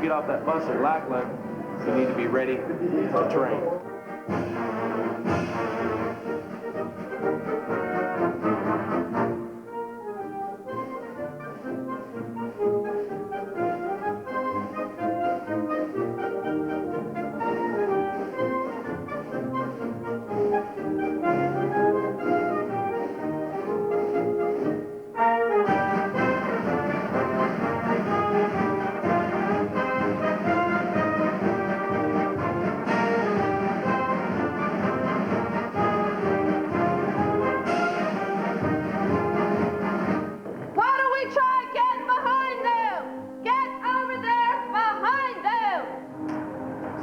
get off that bus at Lackland, you need to be ready to train.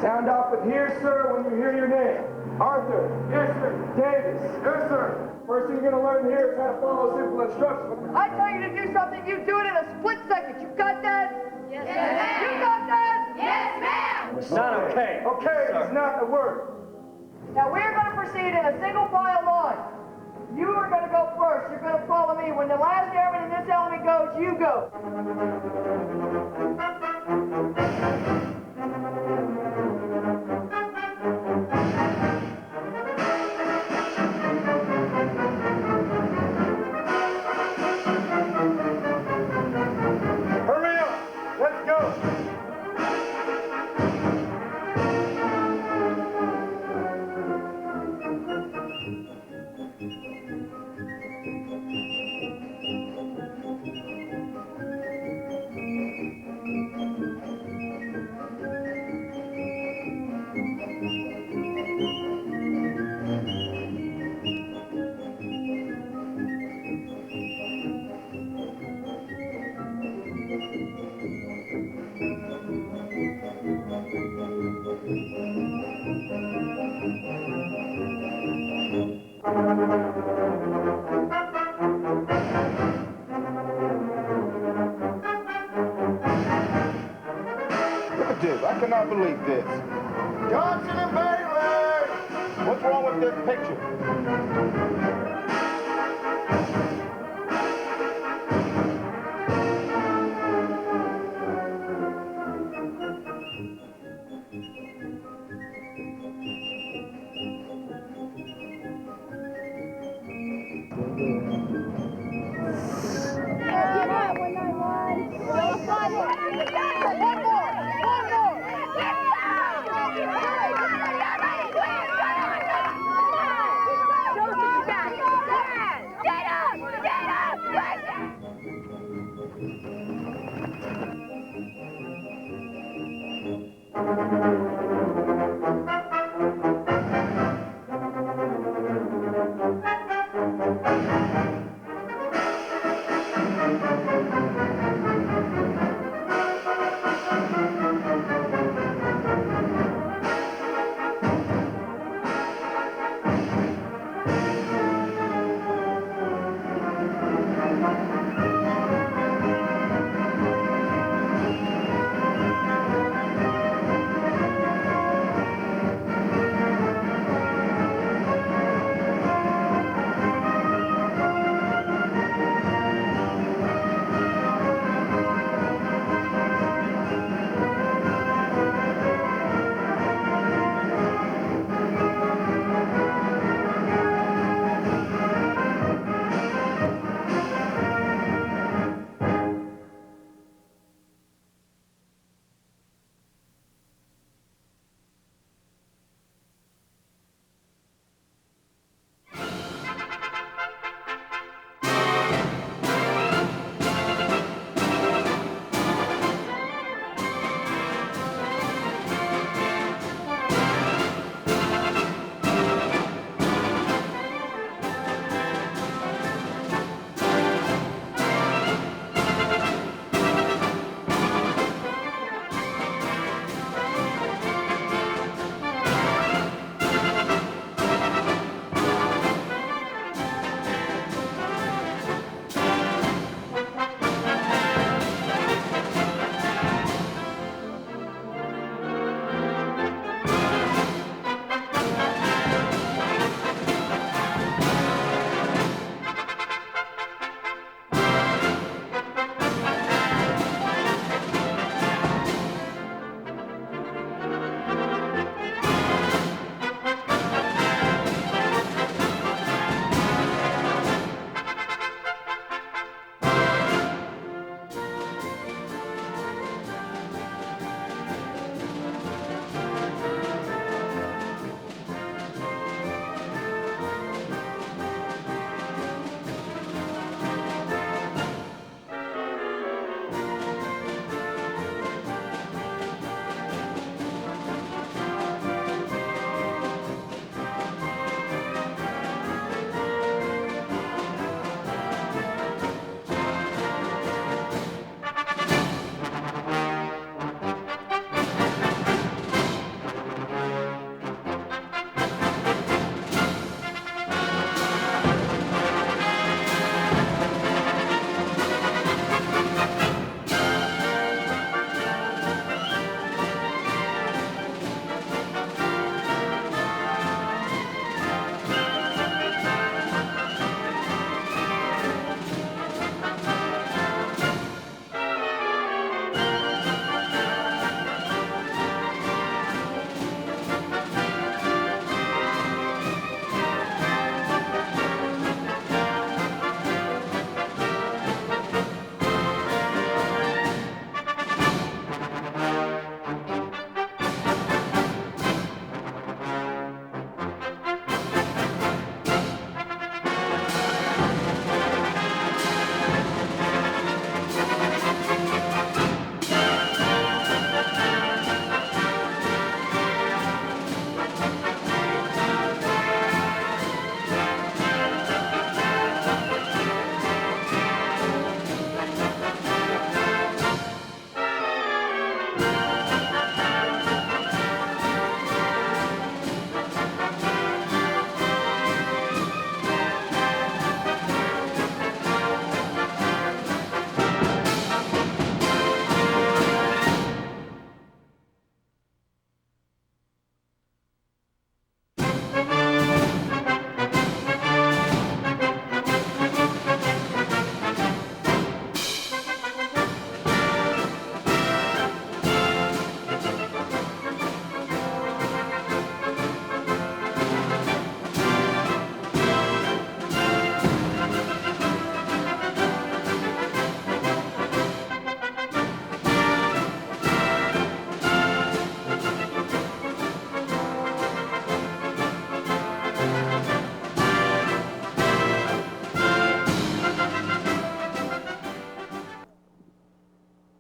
Sound off with here, sir, when you hear your name. Arthur. Yes, sir. Davis. Yes, sir. First thing you're going to learn here is how to follow simple instructions. I tell you to do something, you do it in a split second. You got that? Yes, ma'am. You got that? Yes, ma'am. It's not okay. Okay is not a word. Now we're going to proceed in a single file line. You are going to go first. You're going to follow me. When the last airman in this element goes, you go. I cannot believe this. Johnson and Bailey! What's wrong with this picture?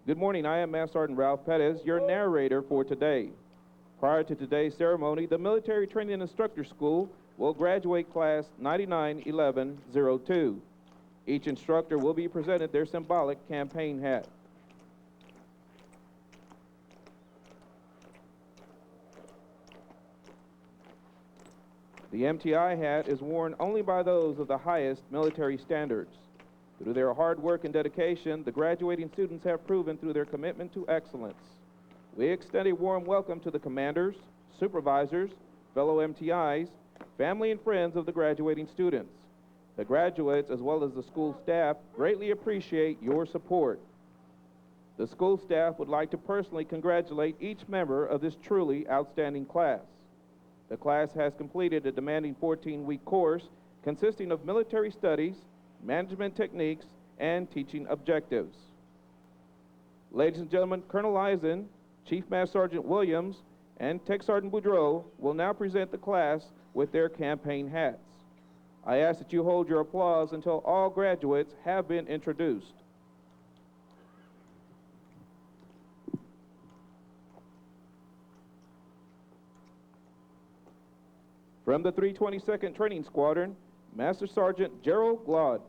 Good morning, I am Master Sergeant Ralph Pettis, your narrator for today. Prior to today's ceremony, the Military Training Instructor School will graduate class 991102. Each instructor will be presented their symbolic campaign hat. The MTI hat is worn only by those of the highest military standards. Through their hard work and dedication, the graduating students have proven through their commitment to excellence. We extend a warm welcome to the commanders, supervisors, fellow MTIs, family and friends of the graduating students. The graduates, as well as the school staff, greatly appreciate your support. The school staff would like to personally congratulate each member of this truly outstanding class. The class has completed a demanding 14-week course consisting of military studies, management techniques, and teaching objectives. Ladies and gentlemen, Colonel Eisen, Chief Master Sergeant Williams, and Tech Sergeant Boudreau will now present the class with their campaign hats. I ask that you hold your applause until all graduates have been introduced. From the 322nd Training Squadron, Master Sergeant Gerald Glaude.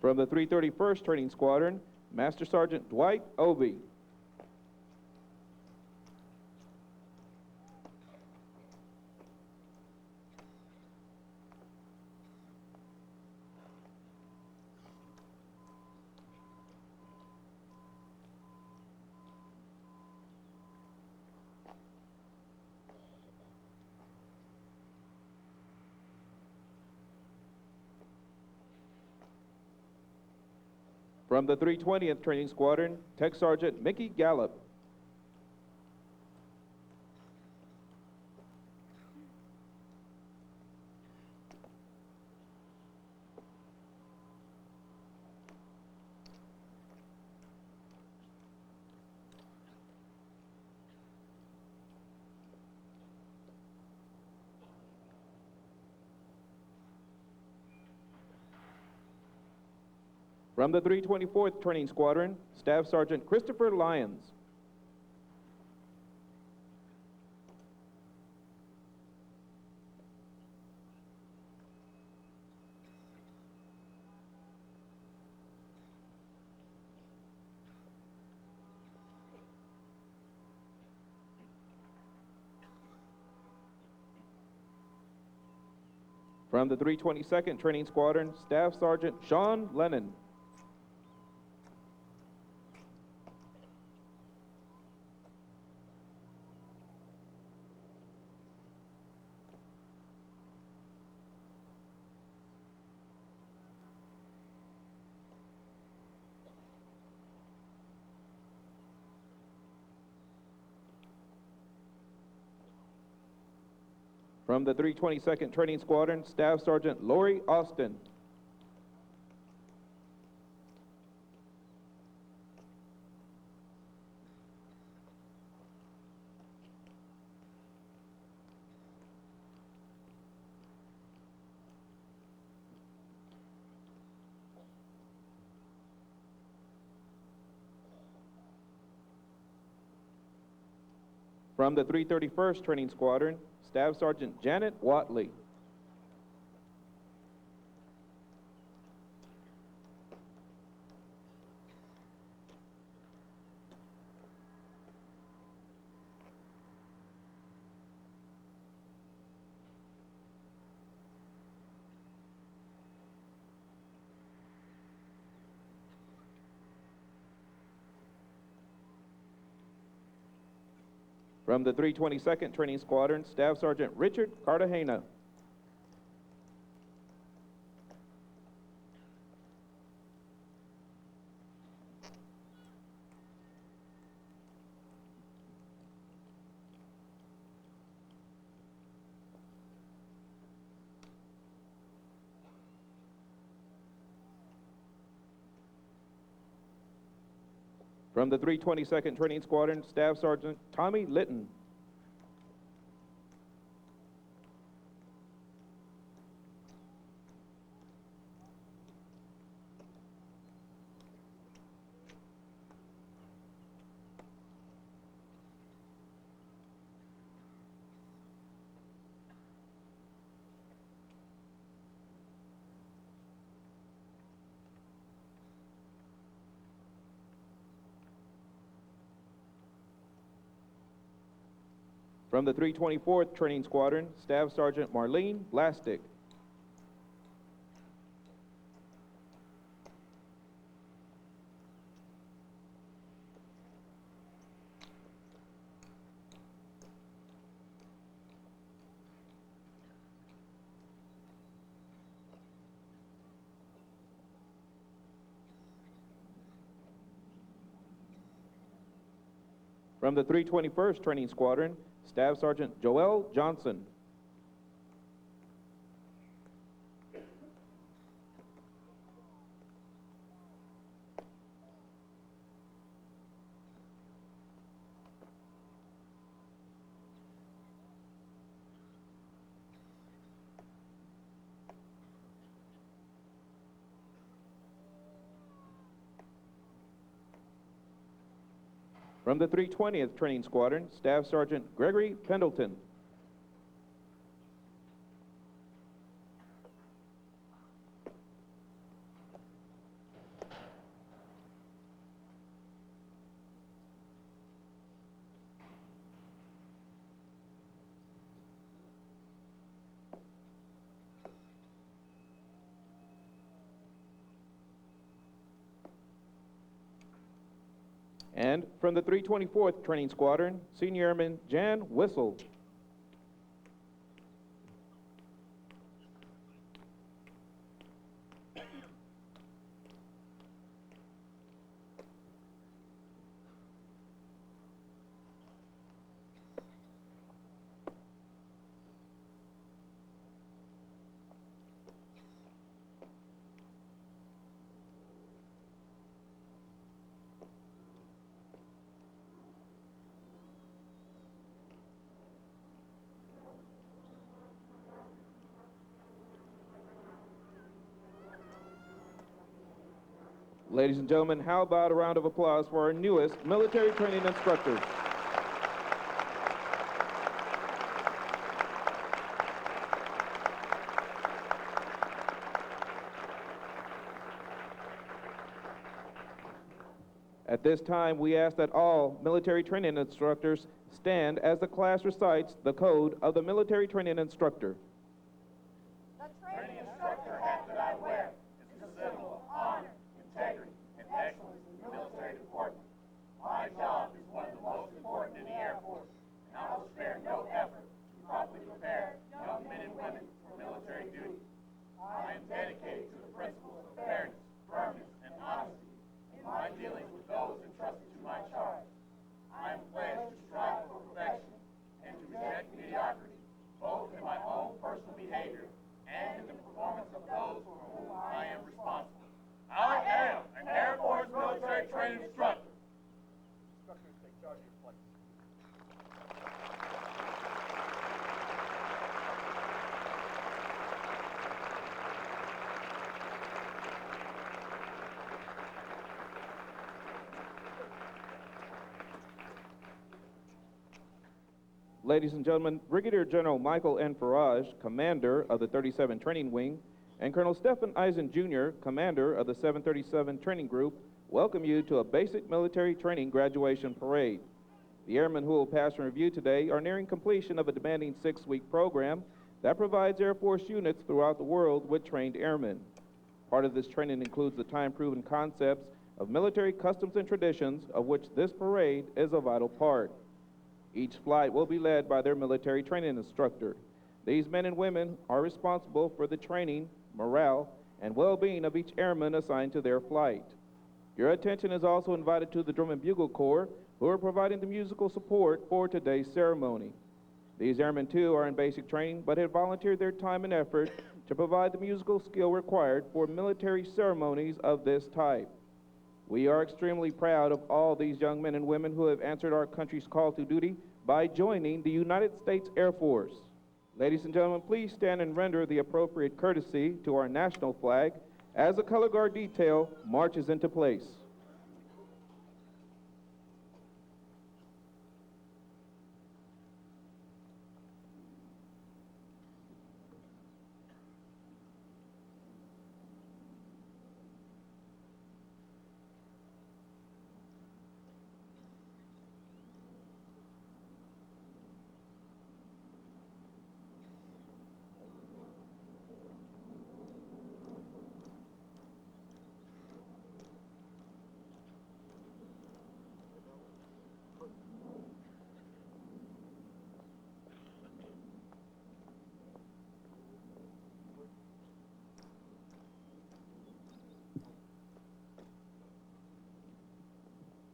From the 331st Training Squadron, Master Sergeant Dwight Obey. From the 320th Training Squadron, Tech Sergeant Mickey Gallup. From the 324th Training Squadron, Staff Sergeant Christopher Lyons. From the 322nd Training Squadron, Staff Sergeant Sean Lennon. From the 322nd Training Squadron, Staff Sergeant Lori Austin. From the 331st Training Squadron, Staff Sergeant Janet Watley. From the 322nd Training Squadron, Staff Sergeant Richard Cartagena. From the 322nd Training Squadron, Staff Sergeant Tommy Litton. From the 324th Training Squadron, Staff Sergeant Marlene Blastic. From the 321st Training Squadron, Staff Sergeant Joel Johnson. From the 320th Training Squadron, Staff Sergeant Gregory Pendleton. And from the 324th Training Squadron, Senior Airman Jan Whistle. Ladies and gentlemen, how about a round of applause for our newest military training instructors? At this time, we ask that all military training instructors stand as the class recites the code of the military training instructor. The training instructor hat that I wear is a symbol of honor, integrity, and excellence in the military department. My job is one of the most important in the Air Force, and I will spare no effort to properly prepare young men and women for military duty. I am dedicated to the principles of fairness, firmness, and honesty in my dealings with those entrusted to my charge. I am pledged to strive for perfection and to reject mediocrity, both in my own personal behavior and in the performance of those for whom I am responsible. I am an Air Force military training instructor. Instructors, take charge of your place. Ladies and gentlemen, Brigadier General Michael N. Farage, Commander of the 37 Training Wing, and Colonel Stephen Eisen, Jr., Commander of the 737 Training Group, welcome you to a basic military training graduation parade. The airmen who will pass in review today are nearing completion of a demanding 6-week program that provides Air Force units throughout the world with trained airmen. Part of this training includes the time-proven concepts of military customs and traditions, of which this parade is a vital part. Each flight will be led by their military training instructor. These men and women are responsible for the training, morale, and well-being of each airman assigned to their flight. Your attention is also invited to the Drum and Bugle Corps, who are providing the musical support for today's ceremony. These airmen, too, are in basic training, but have volunteered their time and effort to provide the musical skill required for military ceremonies of this type. We are extremely proud of all these young men and women who have answered our country's call to duty by joining the United States Air Force. Ladies and gentlemen, please stand and render the appropriate courtesy to our national flag as the color guard detail marches into place.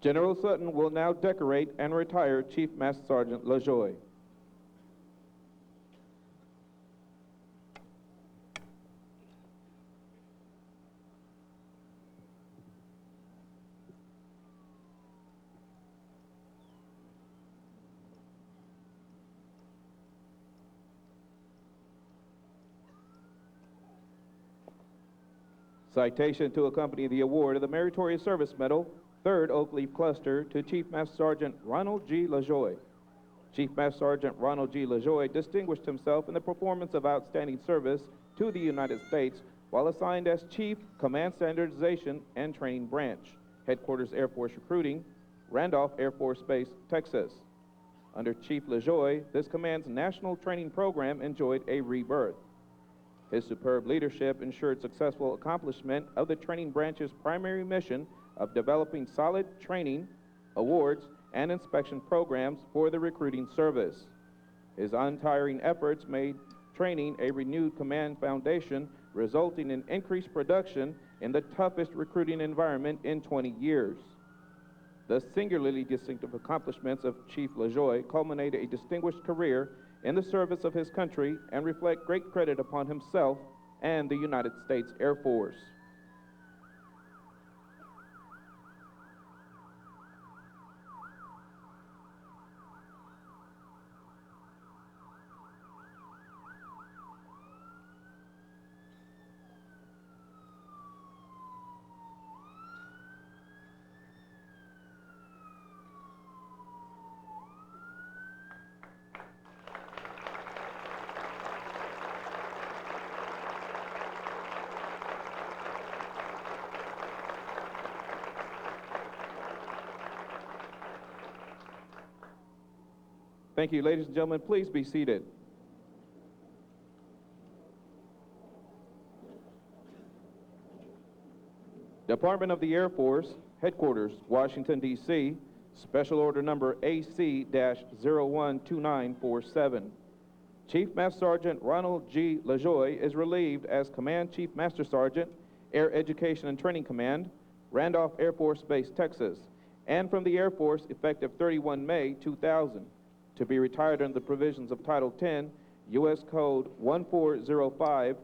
General Sutton will now decorate and retire Chief Master Sergeant LaJoie. Citation to accompany the award of the Meritorious Service Medal, 3rd Oak Leaf Cluster, to Chief Master Sergeant Ronald G. LaJoie. Chief Master Sergeant Ronald G. LaJoie distinguished himself in the performance of outstanding service to the United States while assigned as Chief Command Standardization and Training Branch, Headquarters Air Force Recruiting, Randolph Air Force Base, Texas. Under Chief LaJoie, this command's national training program enjoyed a rebirth. His superb leadership ensured successful accomplishment of the training branch's primary mission of developing solid training, awards, and inspection programs for the recruiting service. His untiring efforts made training a renewed command foundation, resulting in increased production in the toughest recruiting environment in 20 years. The singularly distinctive accomplishments of Chief LaJoie culminate a distinguished career in the service of his country and reflect great credit upon himself and the United States Air Force. Thank you, ladies and gentlemen. Please be seated. Department of the Air Force, Headquarters, Washington, D.C., Special Order Number AC-012947. Chief Master Sergeant Ronald G. LaJoie is relieved as Command Chief Master Sergeant, Air Education and Training Command, Randolph Air Force Base, Texas, and from the Air Force effective 31 May 2000. To be retired under the provisions of Title 10, U.S. Code 1405,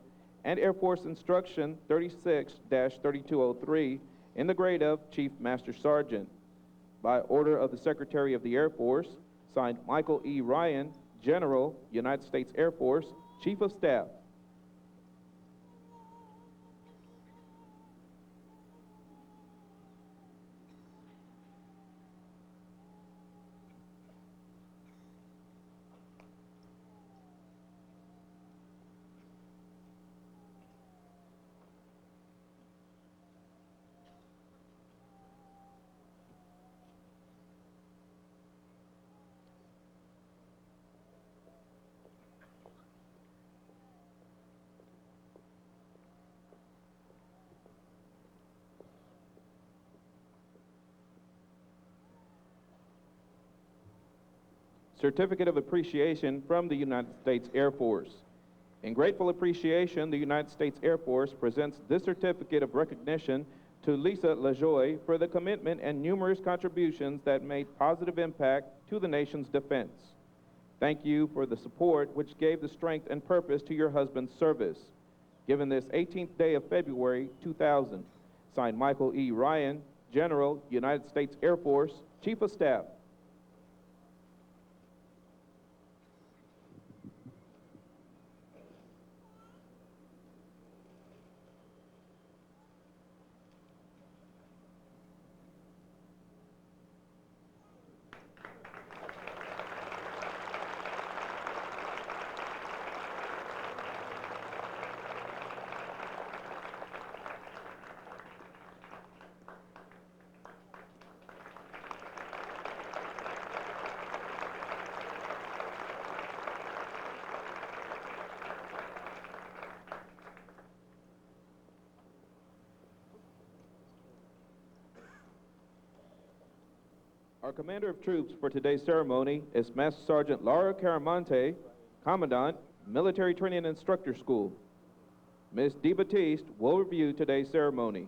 and Air Force Instruction 36-3203 in the grade of Chief Master Sergeant. By order of the Secretary of the Air Force, signed Michael E. Ryan, General, United States Air Force, Chief of Staff. Certificate of Appreciation from the United States Air Force. In grateful appreciation, the United States Air Force presents this certificate of recognition to Lisa LaJoie for the commitment and numerous contributions that made positive impact to the nation's defense. Thank you for the support which gave the strength and purpose to your husband's service. Given this 18th day of February 2000, signed Michael E. Ryan, General, United States Air Force, Chief of Staff. Our Commander of Troops for today's ceremony is Master Sergeant Laura Caramonte, Commandant, Military Training and Instructor School. Ms. DeBattiste will review today's ceremony.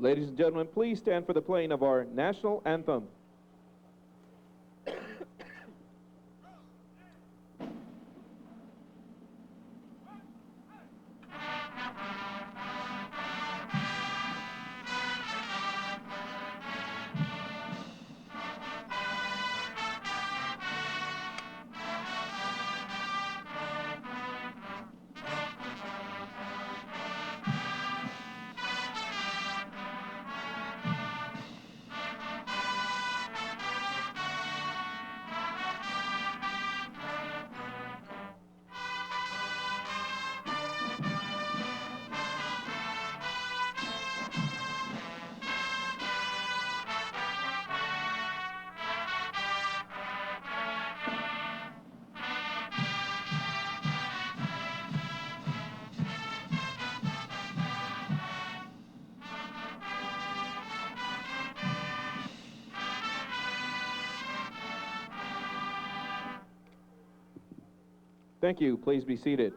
Ladies and gentlemen, please stand for the playing of our national anthem. Thank you. Please be seated.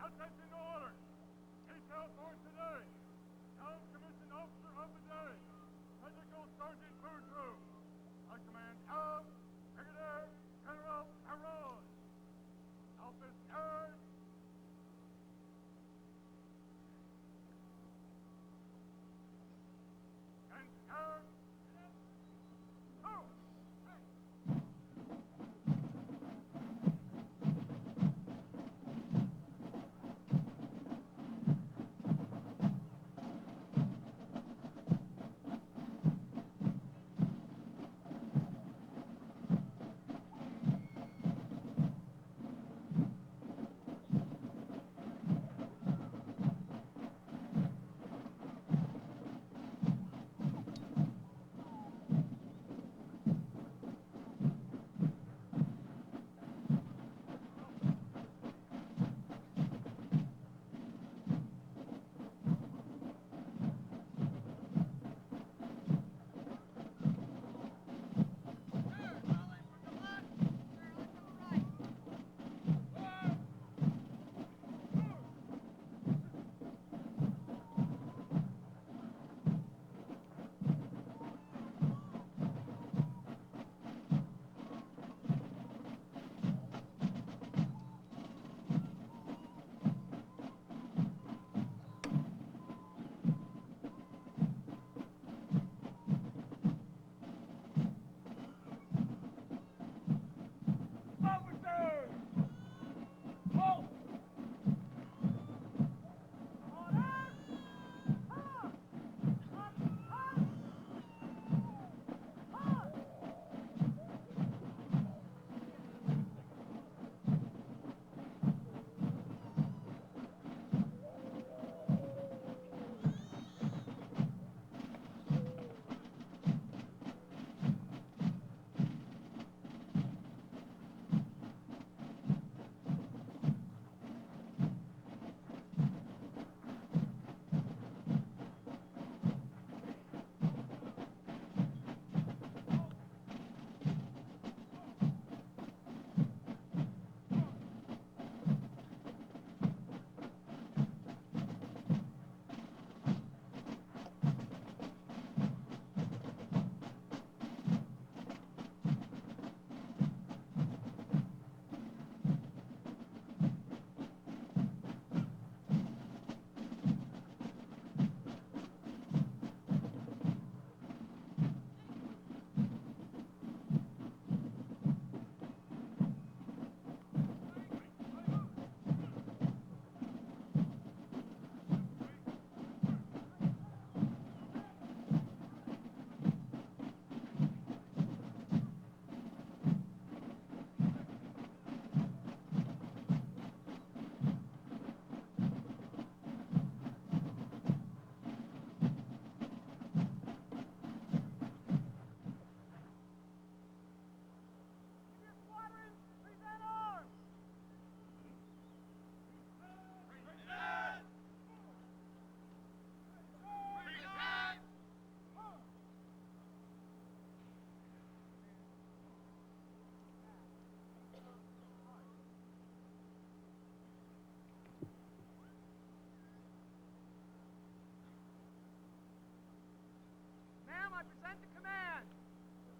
Attention to order. Detail for today. Town Commission Officer of the Day. Technical Sergeant Boudreaux. I command of Brigadier General Harold. Officers. And turn.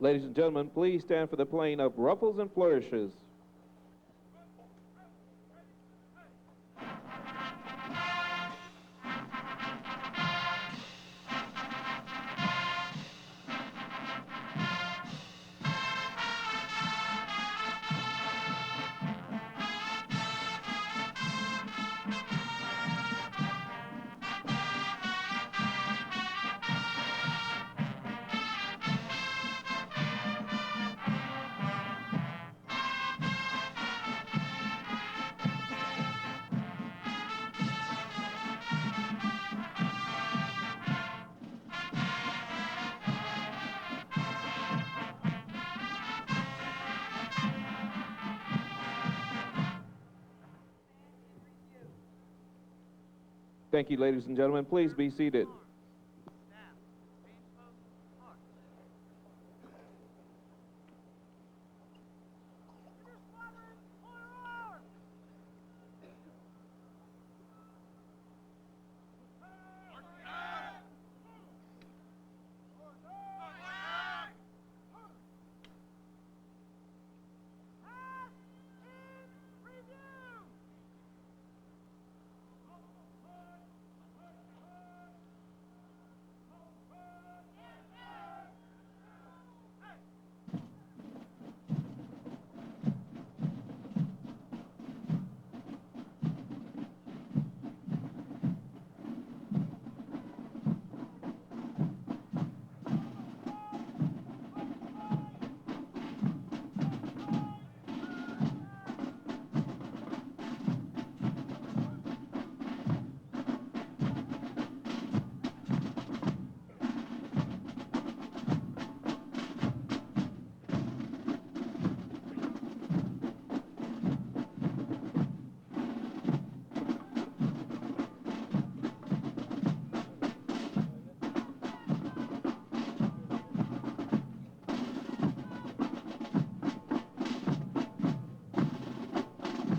Ladies and gentlemen, please stand for the playing of Ruffles and Flourishes. Thank you, ladies and gentlemen. Please be seated.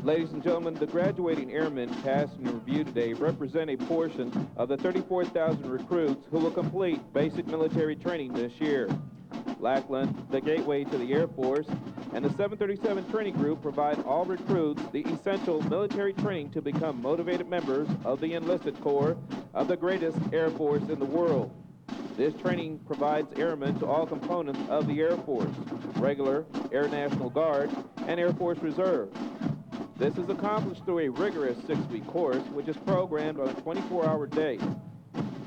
Ladies and gentlemen, the graduating airmen passed in review today represent a portion of the 34,000 recruits who will complete basic military training this year. Lackland, the gateway to the Air Force, and the 737 Training Group provide all recruits the essential military training to become motivated members of the enlisted corps of the greatest Air Force in the world. This training provides airmen to all components of the Air Force, regular, Air National Guard, and Air Force Reserve. This is accomplished through a rigorous 6-week course, which is programmed on a 24-hour day.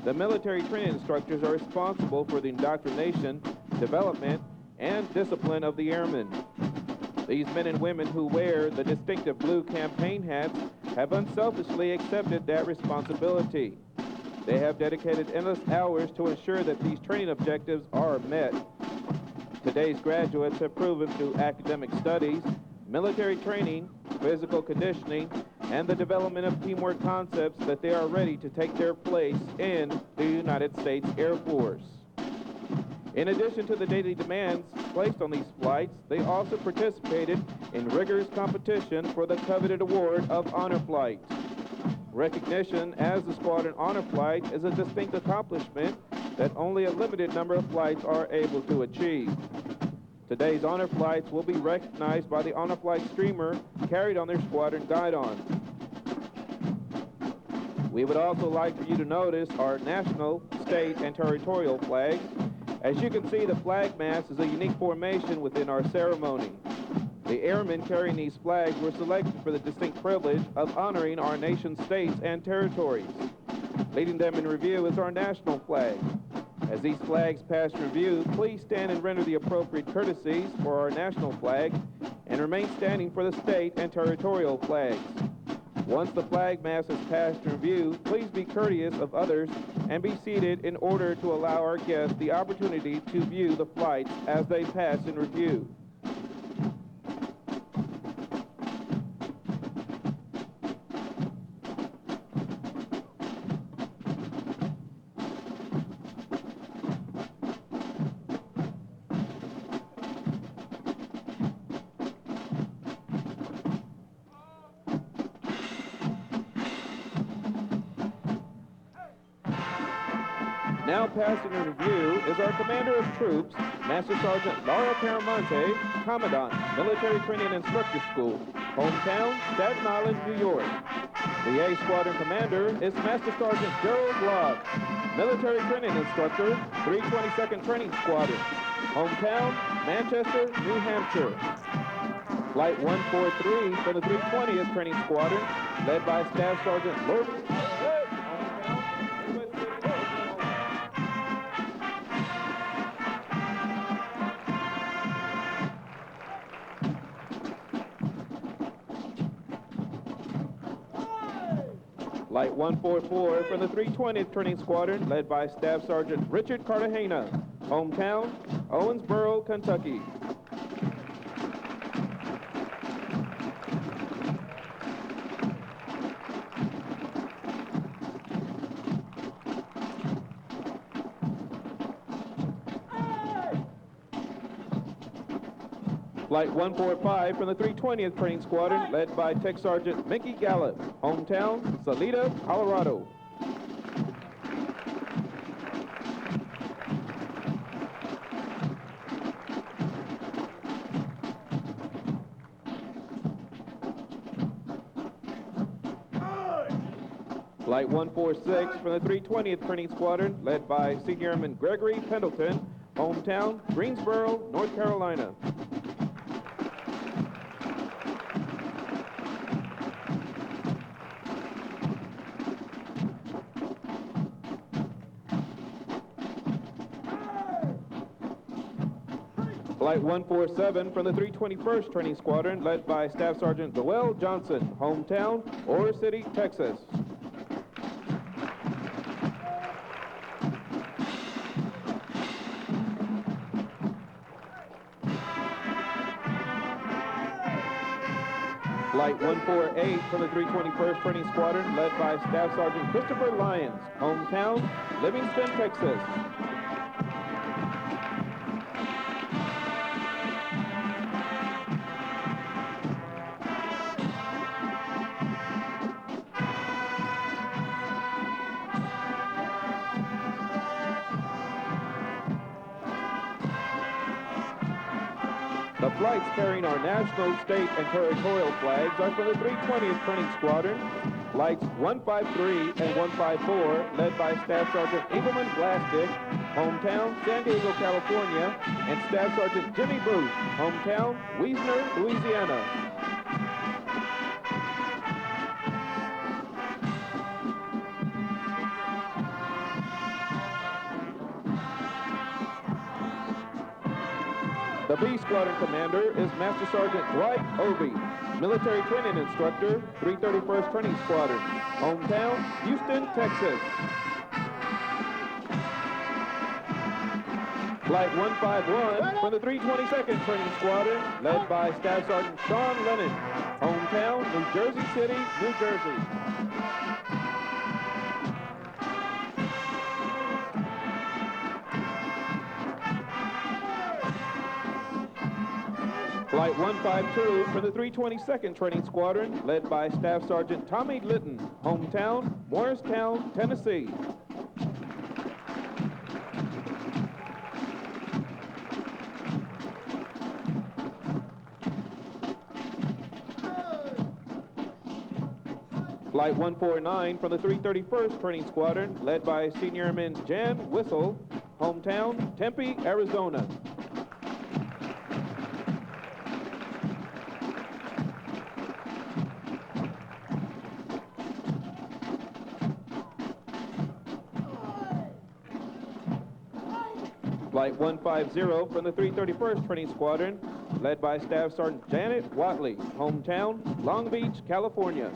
The military training instructors are responsible for the indoctrination, development, and discipline of the airmen. These men and women who wear the distinctive blue campaign hats have unselfishly accepted that responsibility. They have dedicated endless hours to ensure that these training objectives are met. Today's graduates have proven through academic studies, military training, physical conditioning, and the development of teamwork concepts that they are ready to take their place in the United States Air Force. In addition to the daily demands placed on these flights, they also participated in rigorous competition for the coveted award of Honor Flight. Recognition as the Squadron Honor Flight is a distinct accomplishment that only a limited number of flights are able to achieve. Today's honor flights will be recognized by the honor flight streamer carried on their squadron guidon. We would also like for you to notice our national, state, and territorial flags. As you can see, the flag mast is a unique formation within our ceremony. The airmen carrying these flags were selected for the distinct privilege of honoring our nation's states and territories. Leading them in review is our national flag. As these flags pass review, please stand and render the appropriate courtesies for our national flag and remain standing for the state and territorial flags. Once the flag mast has passed review, please be courteous of others and be seated in order to allow our guests the opportunity to view the flights as they pass in review. Now passing in review is our Commander of Troops, Master Sergeant Laura Paramonte, Commandant, Military Training Instructor School, hometown, Staten Island, New York. The A Squadron Commander is Master Sergeant Gerald Lodge, Military Training Instructor, 322nd Training Squadron, hometown, Manchester, New Hampshire. Flight 143 for the 320th Training Squadron, led by Staff Sergeant Lord. Flight 144 from the 320th Training Squadron, led by Staff Sergeant Richard Cartagena, hometown, Owensboro, Kentucky. Flight 145 from the 320th Training Squadron, led by Tech Sergeant Mickey Gallup, hometown, Salida, Colorado. Flight 146 from the 320th Training Squadron, led by Senior Airman Gregory Pendleton, hometown, Greensboro, North Carolina. Flight 147 from the 321st Training Squadron, led by Staff Sergeant Joel Johnson, hometown, Oro City, Texas. Flight 148 from the 321st Training Squadron, led by Staff Sergeant Christopher Lyons, hometown, Livingston, Texas. The flights carrying our national, state, and territorial flags are for the 320th Training Squadron. Flights 153 and 154, led by Staff Sergeant Engelman Glastick, hometown, San Diego, California, and Staff Sergeant Jimmy Booth, hometown, Wiesner, Louisiana. The B Squadron Commander is Master Sergeant Dwight Obey, Military Training Instructor, 331st Training Squadron, hometown, Houston, Texas. Flight 151 from the 322nd Training Squadron, led by Staff Sergeant Sean Lennon, hometown, New Jersey City, New Jersey. Flight 152 from the 322nd Training Squadron, led by Staff Sergeant Tommy Litton, hometown, Morristown, Tennessee. Flight 149 from the 331st Training Squadron, led by Senior Airman Jan Whistle, hometown, Tempe, Arizona. Flight 150 from the 331st Training Squadron, led by Staff Sergeant Janet Watley, hometown, Long Beach, California.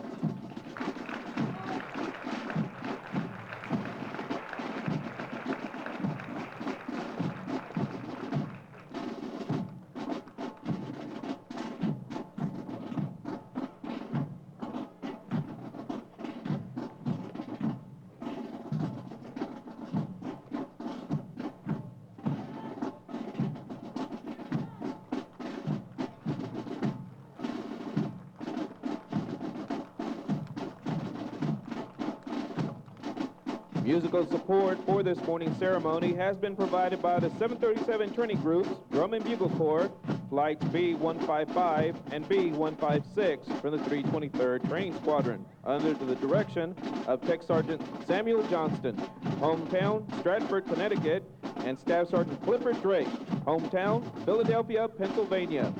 Musical support for this morning's ceremony has been provided by the 737 Training Group's Drum and Bugle Corps, Flights B-155 and B-156 from the 323rd Training Squadron, under the direction of Tech Sergeant Samuel Johnston. Hometown, Stratford, Connecticut, and Staff Sergeant Clifford Drake. Hometown, Philadelphia, Pennsylvania.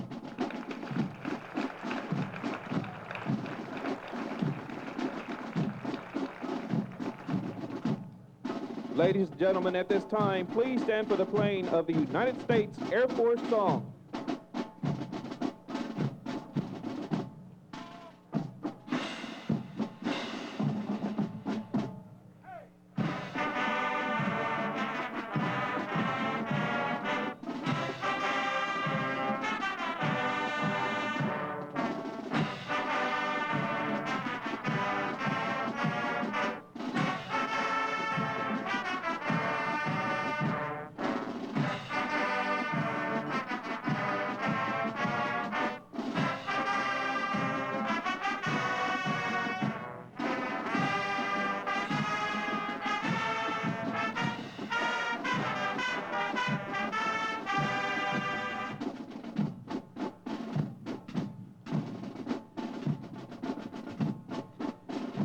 Ladies and gentlemen, at this time, please stand for the playing of the United States Air Force song.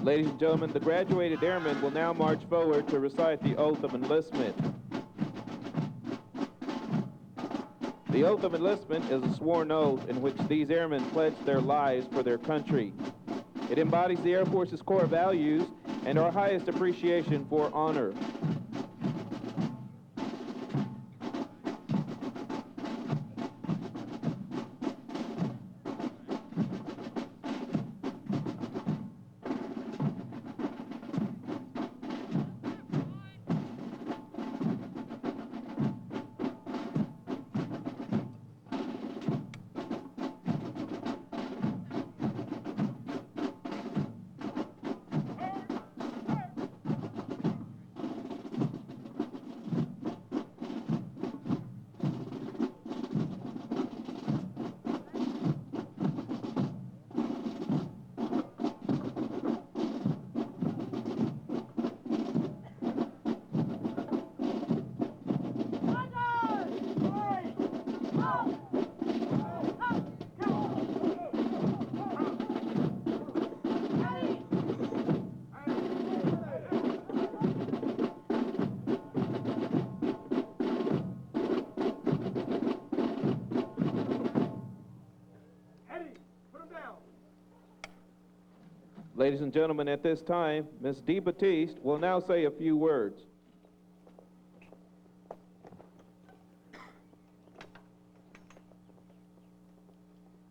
Ladies and gentlemen, the graduated airmen will now march forward to recite the Oath of Enlistment. The Oath of Enlistment is a sworn oath in which these airmen pledge their lives for their country. It embodies the Air Force's core values and our highest appreciation for honor. Ladies and gentlemen, at this time, Ms. Dee Batiste will now say a few words.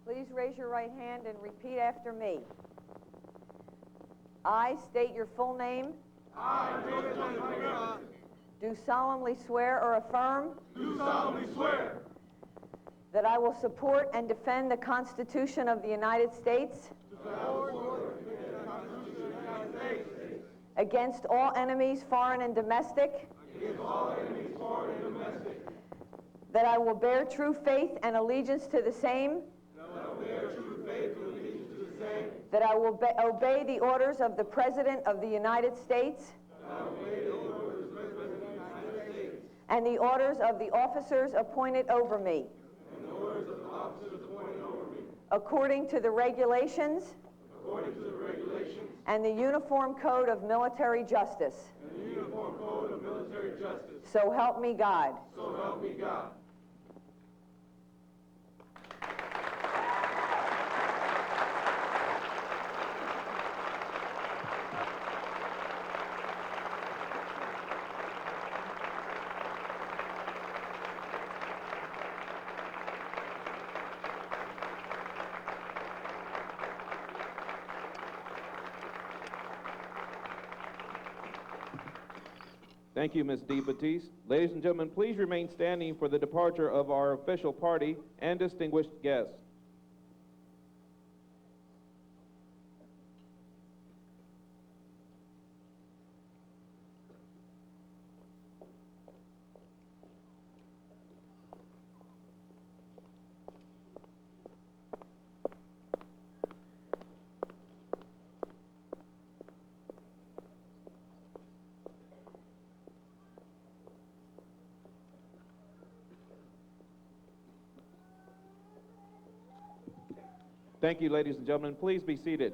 Please raise your right hand and repeat after me. I state your full name. I, David Lincoln, Do solemnly swear or affirm do solemnly swear that I will support and defend the Constitution of the United States against all enemies, foreign and domestic, that I will bear true faith and allegiance to the same, that I will obey the orders of the President of the United States and the orders of the officers appointed over me, according to the regulations and the Uniform Code of Military Justice. So help me God. Thank you, Ms. Dee Batiste. Ladies and gentlemen, please remain standing for the departure of our official party and distinguished guests. Thank you, ladies and gentlemen. Please be seated.